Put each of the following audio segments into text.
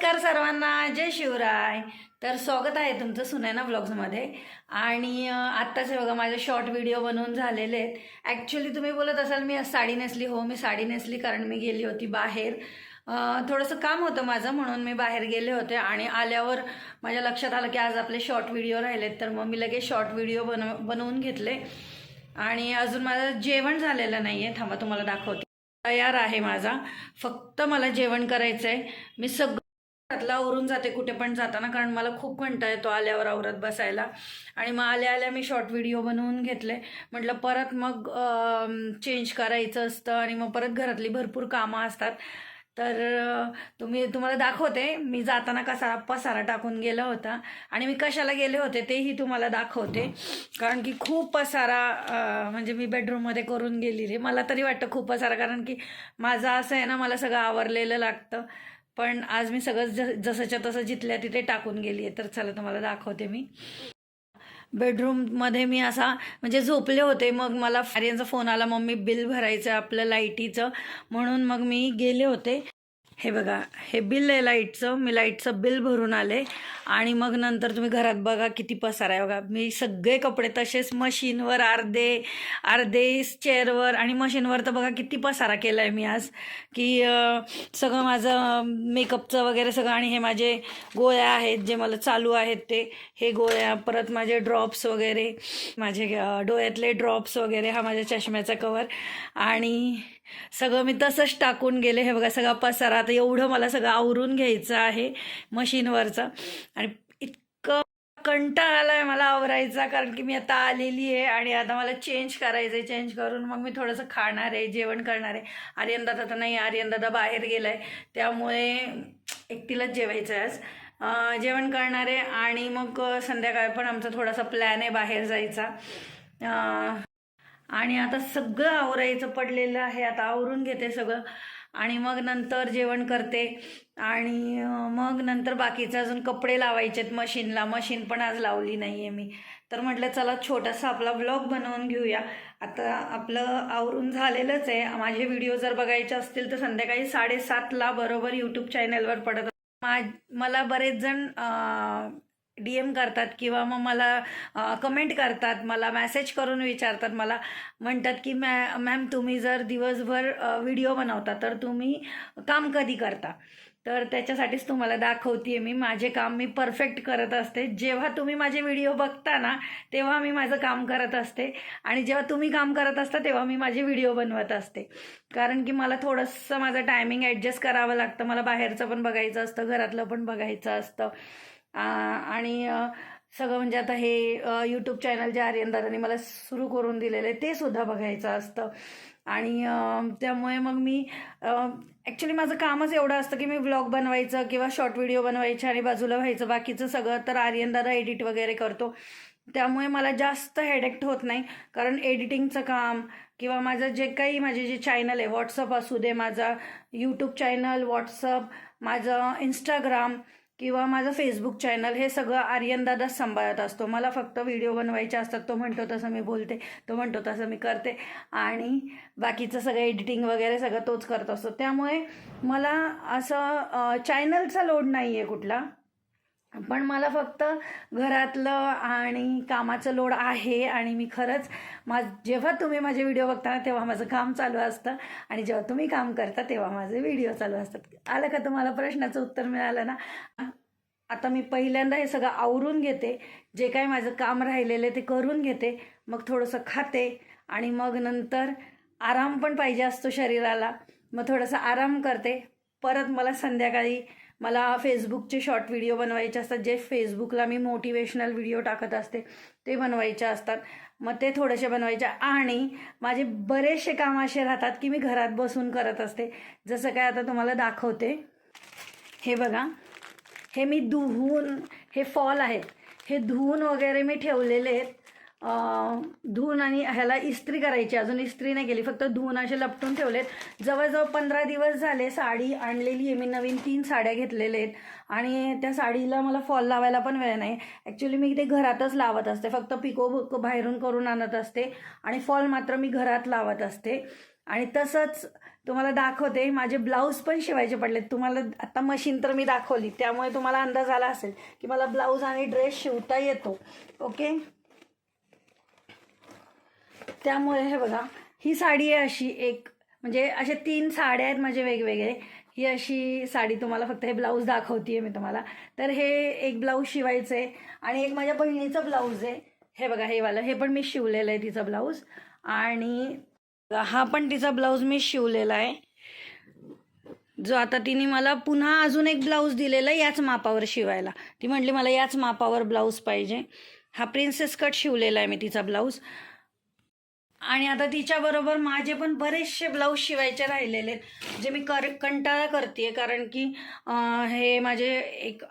नमस्कार सर्वांना, जय शिवराय. तर स्वागत आहे तुमचं सुनैना व्लॉग्समध्ये. आणि आत्ताच बघा माझे शॉर्ट व्हिडिओ बनवून झालेले आहेत. ॲक्च्युली तुम्ही बोलत असाल मी साडी नेसली. हो, मी साडी नेसली कारण मी गेली होती बाहेर. थोडंसं काम होतं माझं म्हणून मी बाहेर गेले होते आणि आल्यावर माझ्या लक्षात आलं की आज आपले शॉर्ट व्हिडिओ राहिलेत. तर मग मी लगेच शॉर्ट व्हिडिओ बनवून घेतले. आणि अजून माझं जेवण झालेलं नाही आहे. थांबा तुम्हाला दाखवते. तयार आहे माझा, फक्त मला जेवण करायचं आहे. मी सगळं घरातलं आवरून जाते कुठे पण जाताना, कारण मला खूप कंटाळा येतो आल्यावर आवरत बसायला. आणि मग आल्या मी शॉर्ट व्हिडिओ बनवून घेतले. म्हटलं परत मग चेंज करायचं असतं आणि मग परत घरातली भरपूर कामं असतात. तर तुम्हाला दाखवते मी जाताना कसा पसारा टाकून गेला होता आणि मी कशाला गेले होते तेही तुम्हाला दाखवते. कारण की खूप पसारा म्हणजे मी बेडरूममध्ये करून गेली रे. मला तरी वाटतं खूप पसारा, कारण की माझं असं आहे ना, मला सगळं आवरलेलं लागतं. पण आज मी सगळं जसंच्या तसं जिथल्या तिथे टाकून गेली आहे. तर चला तुम्हाला दाखवते. मी बेडरूममध्ये मी असा म्हणजे झोपले होते. मग मला आर्यनचा फोन आला, मम्मी बिल भरायचं आपलं लाईटीचं, म्हणून मग मी गेले होते. हे बघा, हे बिल आहे लाईटचं. मी लाईटचं बिल भरून आले. आणि मग नंतर तुम्ही घरात बघा किती पसारा आहे. बघा, मी सगळे कपडे तसेच मशीनवर, अर्धे चेअरवर आणि मशीनवर. तर बघा किती पसारा केला आहे मी आज, की सगळं माझं मेकअपचं वगैरे सगळं. आणि हे माझे गोळ्या आहेत जे मला चालू आहेत हे गोळ्या, परत माझे ड्रॉप्स वगैरे, माझे डोळ्यातले ड्रॉप्स वगैरे, हा माझ्या चष्म्याचा कवर. आणि सगळं मी तसंच टाकून गेले. हे बघा सगळा पसारा. आता एवढं मला सगळं आवरून घ्यायचं आहे मशीनवरचं. आणि इतकं कंटाळा आला आहे मला आवरायचा, कारण की मी आता आलेली आहे आणि आता मला चेंज करायचं आहे. चेंज करून मग मी थोडंसं खाणार आहे, जेवण करणार आहे. आर्यन दादा तर नाही, आर्यन दादा बाहेर गेला आहे, त्यामुळे एकटीलाच जेवायचं आहे आज. जेवण करणार आहे आणि मग संध्याकाळी पण आमचा थोडासा प्लॅन आहे बाहेर जायचा. आणि आता सगळं आवरायचं पडलेलं आहे. आता आवरून घेते सगळं आणि मग नंतर जेवण करते. आणि मग नंतर बाकीचं अजून कपडे लावायचेत मशीनला. मशीन पण आज लावली नाही आहे मी. तर म्हटलं चला छोटासा आपला व्लॉग बनवून घेऊया. आता आपलं आवरून झालेलंच आहे. माझे व्हिडिओ जर बघायचे असतील तर संध्याकाळी 7:30ला बरोबर यूट्यूब चॅनलवर पडत. मला बरेच जण DM करतात किंवा मग मला कमेंट करतात, मला मेसेज करून विचारतात, मला म्हणतात की मॅम तुम्ही जर दिवसभर व्हिडिओ बनवता तर तुम्ही काम कधी करता. तर त्याच्यासाठीच तुम्हाला दाखवते मी. माझे काम मी परफेक्ट करत असते. जेव्हा तुम्ही माझे व्हिडिओ बघता ना तेव्हा मी माझं काम करत असते, आणि जेव्हा तुम्ही काम करत असता तेव्हा मी माझे व्हिडिओ बनवत असते. कारण की मला थोडंसं माझं टायमिंग ॲडजस्ट करावं लागतं. मला बाहेरचं पण बघायचं असतं, घरातलं पण बघायचं असतं. आणि सगळं म्हणजे आता हे यूट्यूब चॅनल जे आर्यन दादांनी मला सुरू करून दिलेलं आहे ते सुद्धा बघायचं असतं. आणि त्यामुळे मग मी ॲक्च्युली माझं कामच एवढं असतं की मी व्लॉग बनवायचं किंवा शॉर्ट व्हिडिओ बनवायचे आणि बाजूला व्हायचं. बाकीचं सगळं तर आर्यन दादा एडिट वगैरे करतो, त्यामुळे मला जास्त हेडेक्ट होत नाही. कारण एडिटिंगचं काम किंवा माझं जे काही माझे जे चॅनल आहे, व्हॉट्सअप असू दे, माझा यूट्यूब चॅनल, व्हॉट्सअप, माझं इंस्टाग्राम किंवा माझं फेसबुक चॅनल, हे सगळं आर्यन दादाच सांभाळत असतो. मला फक्त व्हिडिओ बनवायचे असतात. तो म्हणतो तसं मी बोलते, तो म्हणतो तसं मी करते, आणि बाकीचं सगळं एडिटिंग वगैरे सगळं तोच करत असतो. त्यामुळे मला असं चॅनलचा लोड नाही आहे कुठला, पण मला फक्त घरातलं आणि कामाचं लोड आहे. आणि मी खरंच जेव्हा तुम्ही माझे व्हिडिओ बघता तेव्हा माझं काम चालू असतं, आणि जेव्हा तुम्ही काम करता तेव्हा माझे व्हिडिओ चालू असतात. आलं का तुम्हाला प्रश्नाचं उत्तर मिळालं ना? आता मी पहिल्यांदा हे सगळं आवरून घेते, जे काही माझं काम राहिलेलं आहे ते करून घेते, मग थोडंसं खाते आणि मग नंतर आराम पण पाहिजे असतो शरीराला, मग थोडासा आराम करते. परत मला संध्याकाळी फेसबुकचे शॉर्ट व्हिडिओ बनवायचे असतात, जे फेसबुकला मी मोटिवेशनल व्हिडिओ टाकत असते ते बनवायचे असतात. मग ते थोडेसे बनवायचे. आणि माझे बरेचसे काम असे राहतात की मी घरात बसून करत असते. जसं काय आता तुम्हाला दाखवते. हे बघा, हे मी हे फॉल आहेत, हे धुवून वगैरे मी ठेवलेले आहेत. धुवून आणि ह्याला इस्त्री करायची, अजून इस्त्री नाही केली, फक्त धुवून असे लपटून ठेवलेत. जवळजवळ 15 दिवस झाले. साडी आणलेली आहे मी, नवीन 3 साड्या घेतलेल्या आहेत, आणि त्या साडीला मला फॉल लावायला पण वेळ नाही. ॲक्च्युली मी ते घरातच लावत असते, फक्त पिको बाहेरून करून आणत असते आणि फॉल मात्र मी घरात लावत असते. आणि तसंच तुम्हाला दाखवते, माझे ब्लाऊज पण शिवायचे पडलेत. तुम्हाला आता मशीन तर मी दाखवली, त्यामुळे तुम्हाला अंदाज आला असेल की मला ब्लाऊज आणि ड्रेस शिवता येतो. ओके, त्यामुळे हे बघा, ही साडी आहे अशी एक, म्हणजे असे 3 साड्या आहेत माझे वेगवेगळे. ही अशी साडी तुम्हाला फक्त हे ब्लाऊज दाखवते मी तुम्हाला. तर हे एक ब्लाऊज शिवायचं आहे आणि एक माझ्या बहिणीचं ब्लाऊज आहे. हे बघा, हे वालं, हे पण मी शिवलेलं आहे तिचं ब्लाऊज. आणि हा पण तिचा ब्लाऊज मी शिवलेला आहे, जो आता तिने मला पुन्हा अजून एक ब्लाऊज दिलेला याच मापावर शिवायला. ती म्हटली मला याच मापावर ब्लाऊज पाहिजे. हा प्रिन्सेस कट शिवलेला आहे मी तिचा ब्लाऊज. आणि आता तिच्याबरोबर माझे पण बरेचसे ब्लाऊज शिवायचे राहिलेले आहेत, जे मी कंटाळा करते. कारण की हे माझे एक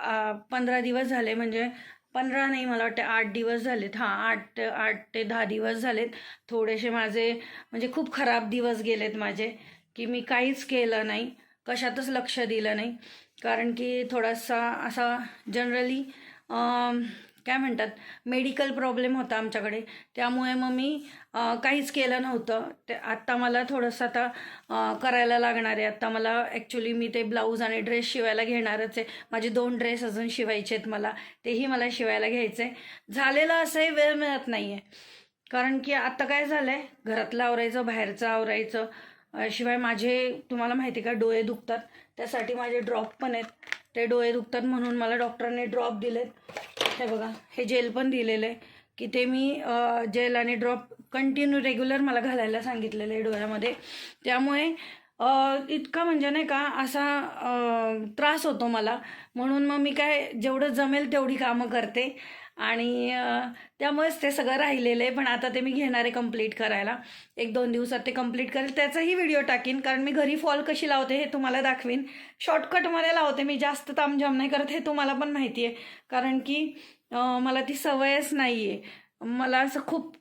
15 दिवस झाले, म्हणजे 15 नाही, मला वाटतं 8 दिवस झालेत. हां, 8 ते 10 दिवस झालेत. थोडेसे माझे म्हणजे खूप खराब दिवस गेलेत माझे, की मी काहीच केलं नाही, कशातच लक्ष दिलं नाही. कारण की थोडासा असा जनरली काय म्हणतात, मेडिकल प्रॉब्लेम होता आमच्याकडे, त्यामुळे मग मी काहीच केलं नव्हतं. ते आत्ता मला थोडंसं आता करायला लागणार आहे. आत्ता मला ॲक्च्युली मी ते ब्लाऊज आणि ड्रेस शिवायला घेणारच आहे. माझे 2 ड्रेस अजून शिवायचे आहेत मला, तेही मला शिवायला घ्यायचं आहे. झालेलं असंही वेळ मिळत नाही आहे, कारण की आत्ता काय झालं आहे, घरातलं आवरायचं, बाहेरचं आवरायचं, शिवाय माझे तुम्हाला माहिती का डोळे दुखतात, त्यासाठी माझे ड्रॉप पण आहेत. ते डोळे दुखतात म्हणून मला डॉक्टरांनी ड्रॉप दिलेत. हे बघा, हे जेल पण दिलेलं आहे, की ते मी जेल आणि ड्रॉप कंटिन्यू रेग्युलर मला घालायला सांगितलेलं आहे डोळ्यामध्ये. त्यामुळे इतका म्हणजे नाही का असा त्रास होतो मला. म्हणून मग मी काय जेवढं जमेल तेवढी कामं करते आणि त्यामुळेच ते सगळं राहिलेलं आहे. पण आता ते मी घेणार आहे कंप्लीट करायला. 1-2 दिवसात ते कंप्लीट करेल, त्याचाही व्हिडिओ टाकीन. कारण मी घरी फॉल कशी लावते हे तुम्हाला दाखवीन. शॉर्टकटमध्ये लावते मी, जास्त तामझाम नाही करत, हे तुम्हाला पण माहिती आहे. कारण की मला ती सवयच नाही आहे. मला असं खूप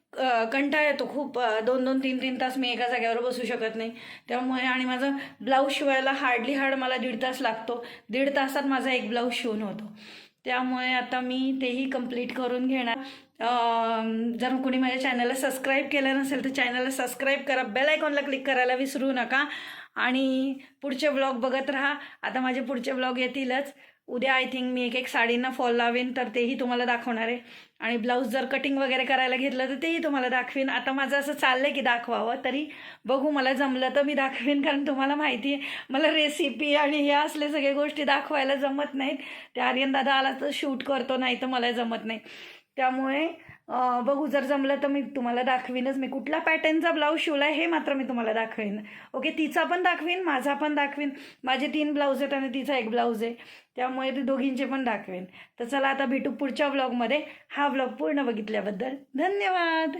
कंटाळा येतो, खूप 2-2, 3-3 तास मी एका जागेवर बसू शकत नाही. त्यामुळे आणि माझं ब्लाऊज शिवायला हार्ड मला 1.5 तास लागतो. 1.5 तासात माझा एक ब्लाऊज शिवून होतो. त्यामुळे आता मी तेही कंप्लीट करून घेणार. जर कोणी माझ्या चॅनलला सबस्क्राईब केलं नसेल तर चॅनलला सबस्क्राईब करा, बेल आयकॉनला क्लिक करायला विसरू नका आणि पुढचे ब्लॉग बघत राहा. आता माझे पुढचे ब्लॉग येतीलच. उद्या आय थिंक मी एक साडींना फॉल लावेन, तर तेही तुम्हाला दाखवणार आहे. आणि ब्लाऊज जर कटिंग वगैरे करायला घेतलं तर तेही तुम्हाला दाखवीन. आता माझं असं चाललंय की दाखवावं, तरी बघू, मला जमलं तर मी दाखवीन. कारण तुम्हाला माहिती आहे मला रेसिपी आणि हे असले सगळे गोष्टी दाखवायला जमत नाहीत. त्या आर्यन दादा आला तर शूट करतो, नाही तर मला जमत नाही. त्यामुळे बघू, जर जमलं तर मी तुम्हाला दाखवीनच. मी कुठला पॅटर्नचा ब्लाऊज शिवला हे मात्र मी तुम्हाला दाखवेन. ओके, तिचा पण दाखवीन, माझा पण दाखवीन. माझे 3 ब्लाऊज आहेत आणि तिचा 1 ब्लाऊज आहे, त्यामुळे ते दोघींचे पण दाखवेन. तर चला आता भेटू पुढच्या ब्लॉगमध्ये. हा ब्लॉग पूर्ण बघितल्याबद्दल धन्यवाद.